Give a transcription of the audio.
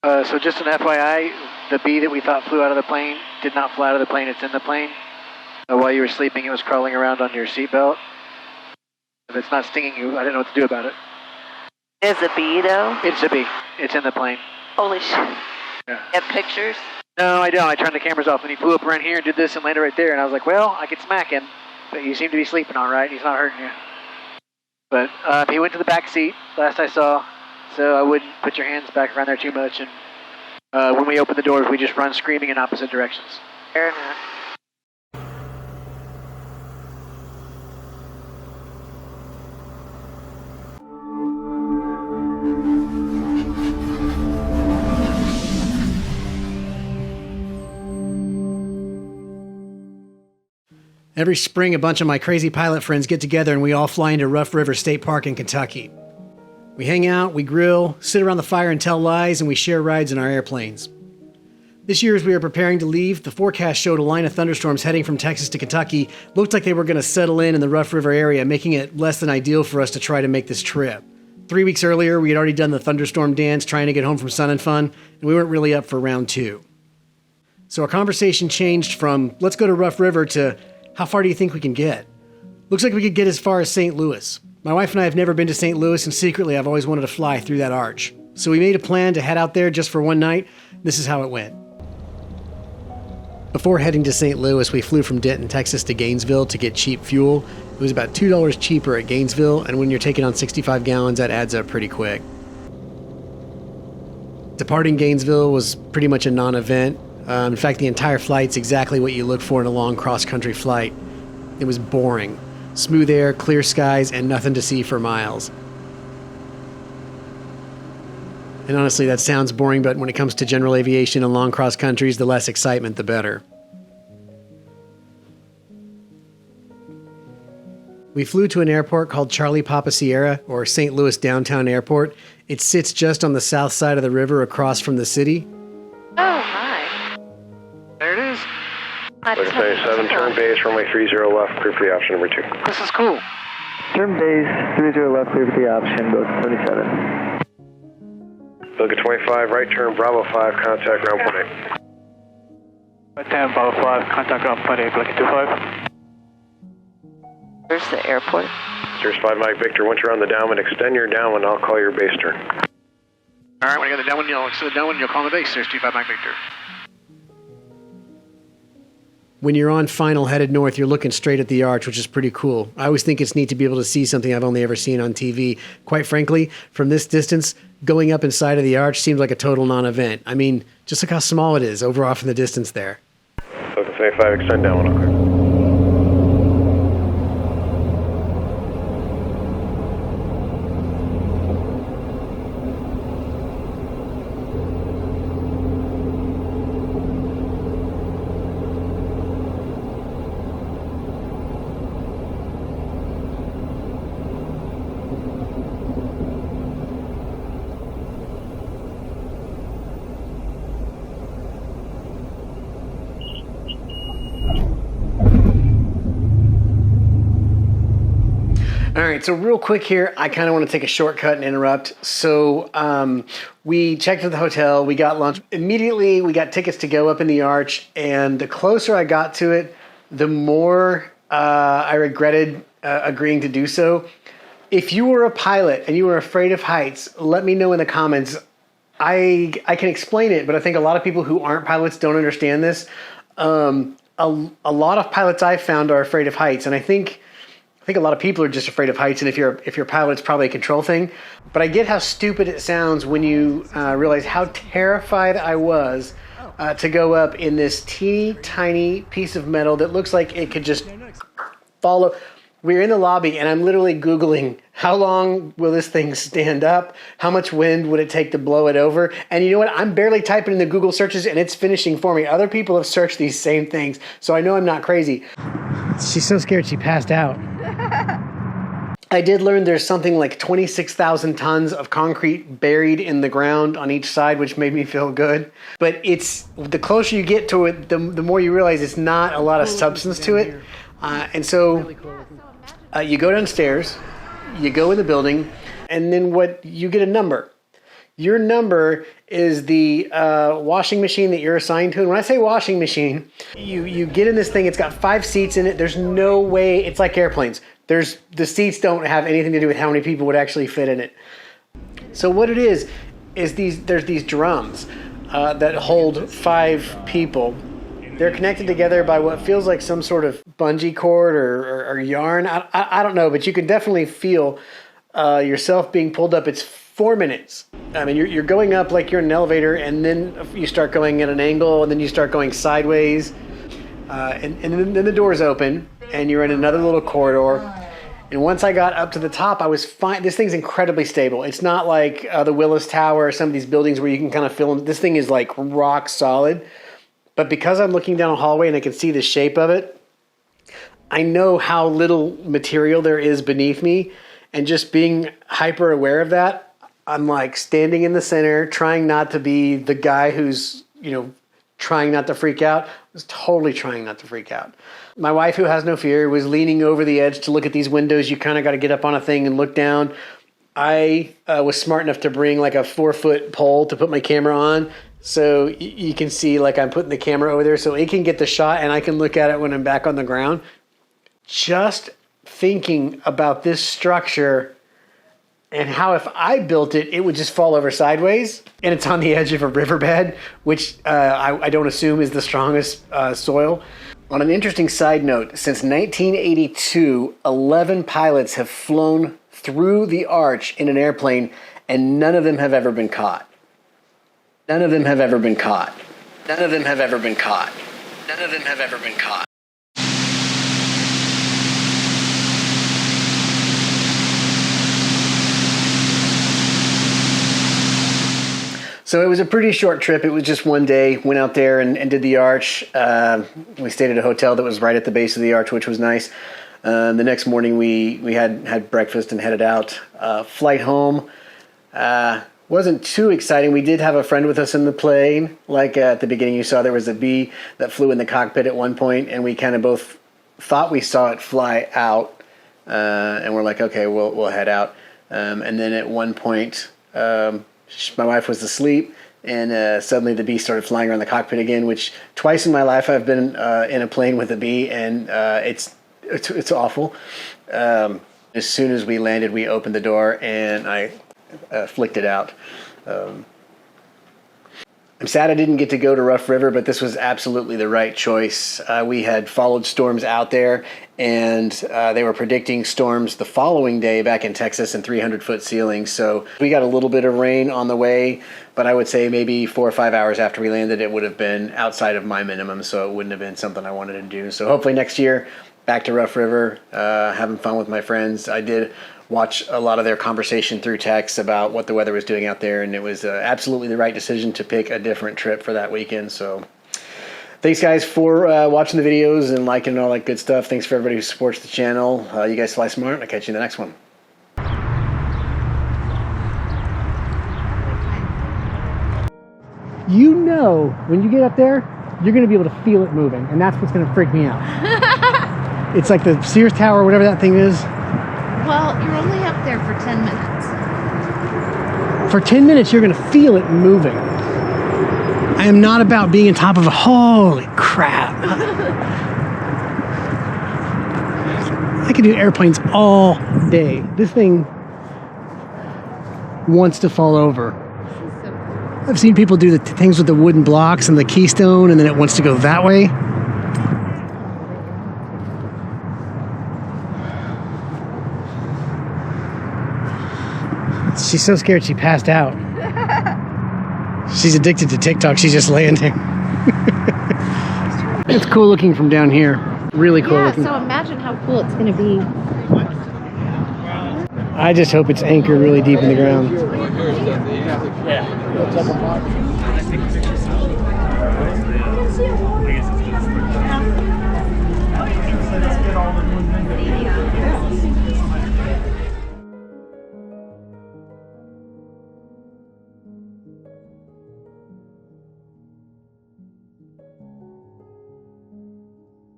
So just an FYI, the bee that we thought flew out of the plane did not fly out of the plane. It's in the plane. While you were sleeping, it was crawling around on your seatbelt. If it's not stinging you, I don't know what to do about it. Is a bee, though? It's a bee. It's in the plane. Holy shit. Yeah. You have pictures? No, I don't. I turned the cameras off, and he flew up around here and did this and landed right there. And I was like, well, I could smack him, but you seem to be sleeping all right. He's not hurting you. But he went to the back seat, last I saw, so I wouldn't put your hands back around there too much. And when we open the doors, we just run screaming in opposite directions. Fair enough. Every spring, a bunch of my crazy pilot friends get together and we all fly into Rough River State Park in Kentucky. We hang out, we grill, sit around the fire and tell lies, and we share rides in our airplanes. This year, as we were preparing to leave, the forecast showed a line of thunderstorms heading from Texas to Kentucky. Looked like they were going to settle in the Rough River area, making it less than ideal for us to try to make this trip. 3 weeks earlier, we had already done the thunderstorm dance trying to get home from Sun and Fun, and we weren't really up for round 2. So our conversation changed from, let's go to Rough River, to, how far do you think we can get? Looks like we could get as far as St. Louis. My wife and I have never been to St. Louis, and secretly I've always wanted to fly through that arch. So we made a plan to head out there just for one night. This is how it went. Before heading to St. Louis, we flew from Denton, Texas to Gainesville to get cheap fuel. It was about $2 cheaper at Gainesville, and when you're taking on 65 gallons, that adds up pretty quick. Departing Gainesville was pretty much a non-event. In fact, the entire flight's exactly what you look for in a long cross-country flight. It was boring. Smooth air, clear skies, and nothing to see for miles. And honestly, that sounds boring, but when it comes to general aviation and long cross countries, the less excitement, the better. We flew to an airport called Charlie Papa Sierra, or St. Louis Downtown Airport. It sits just on the south side of the river across from the city. Oh, hi. There it is. Looking for 7, turn base, runway 30 left, clear for the option number 2. This is cool. Turn base, 30 left, clear for the option, go to 77. Look at 25, right turn, Bravo 5, contact ground point 8. Right down, Bravo 5, contact ground point 8, Blicky 25. Where's the airport? Cirrus 5 Mike Victor, once you're on the downwind, extend your downwind, I'll call your base turn. All right, when I got the downwind, you'll extend the downwind, you'll call the base. There's 25 Mike Victor. When you're on final headed north, you're looking straight at the arch, which is pretty cool. I always think it's neat to be able to see something I've only ever seen on TV. Quite frankly, from this distance, going up inside of the arch seems like a total non-event. I mean, just look how small it is over off in the distance there. Look at 25, extend downwind, I'll clear. All right, so real quick here, I kind of want to take a shortcut and interrupt. So we checked at the hotel, we got lunch. Immediately, we got tickets to go up in the arch, and the closer I got to it, the more I regretted agreeing to do so. If you were a pilot and you were afraid of heights, let me know in the comments. I can explain it, but I think a lot of people who aren't pilots don't understand this. A lot of pilots I've found are afraid of heights, and I think a lot of people are just afraid of heights, and if you're a pilot, it's probably a control thing. But I get how stupid it sounds when you realize how terrified I was to go up in this teeny tiny piece of metal that looks like it could just follow. We're in the lobby, and I'm literally Googling, how long will this thing stand up? How much wind would it take to blow it over? And you know what? I'm barely typing in the Google searches, and it's finishing for me. Other people have searched these same things, so I know I'm not crazy. She's so scared she passed out. I did learn there's something like 26,000 tons of concrete buried in the ground on each side, which made me feel good. But it's the closer you get to it, the more you realize it's not a lot of substance to it. And so you go downstairs, you go in the building, and then you get a number. Your number is the washing machine that you're assigned to. And when I say washing machine, you get in this thing, it's got 5 seats in it. There's no way, it's like airplanes. The seats don't have anything to do with how many people would actually fit in it. So what it is there's these drums that hold 5 people. They're connected together by what feels like some sort of bungee cord or yarn. I don't know, but you can definitely feel yourself being pulled up. It's 4 minutes. I mean, you're going up like you're in an elevator, and then you start going at an angle, and then you start going sideways, and then the doors open, and you're in another little corridor. And once I got up to the top, I was fine. This thing's incredibly stable. It's not like the Willis Tower or some of these buildings where you can kind of feel them. This thing is like rock solid. But because I'm looking down a hallway and I can see the shape of it, I know how little material there is beneath me. And just being hyper aware of that, I'm like standing in the center, trying not to be the guy who's, trying not to freak out. I was totally trying not to freak out. My wife, who has no fear, was leaning over the edge to look at these windows. You kind of got to get up on a thing and look down. I was smart enough to bring like a 4-foot pole to put my camera on. So you can see like I'm putting the camera over there so it can get the shot and I can look at it when I'm back on the ground. Just thinking about this structure and how if I built it, it would just fall over sideways. And it's on the edge of a riverbed, which I don't assume is the strongest soil. On an interesting side note, since 1982, 11 pilots have flown through the arch in an airplane and none of them have ever been caught. None of them have ever been caught. None of them have ever been caught. None of them have ever been caught. So it was a pretty short trip. It was just one day. Went out there and did the arch. We stayed at a hotel that was right at the base of the arch, which was nice. The next morning we had breakfast and headed out. Flight home wasn't too exciting. We did have a friend with us in the plane. Like at the beginning, you saw there was a bee that flew in the cockpit at one point, and we kind of both thought we saw it fly out. And we're like, okay, we'll head out. And then at one point, my wife was asleep, and suddenly the bee started flying around the cockpit again, which twice in my life I've been in a plane with a bee, and it's awful. As soon as we landed, we opened the door, and I flicked it out. I'm sad I didn't get to go to Rough River, but this was absolutely the right choice. We had followed storms out there, and they were predicting storms the following day back in Texas and 300-foot ceilings. So we got a little bit of rain on the way, but I would say maybe 4 or 5 hours after we landed, it would have been outside of my minimum, so it wouldn't have been something I wanted to do. So hopefully next year, back to Rough River, having fun with my friends. I did watch a lot of their conversation through text about what the weather was doing out there, and it was absolutely the right decision to pick a different trip for that weekend. So thanks guys for watching the videos and liking and all that good stuff. Thanks for everybody who supports the channel. You guys fly smart, and I'll catch you in the next one. You know, when you get up there, you're going to be able to feel it moving, and that's what's going to freak me out. It's like the Sears Tower, whatever that thing is. Well, you're only up there for 10 minutes. For 10 minutes, you're going to feel it moving. I am not about being on top of a... Holy crap. I could do airplanes all day. This thing wants to fall over. I've seen people do the things with the wooden blocks and the keystone, and then it wants to go that way. She's so scared she passed out. She's addicted to TikTok. She's just laying there. It's cool looking from down here. Really cool looking. So imagine how cool it's going to be. I just hope it's anchored really deep in the ground.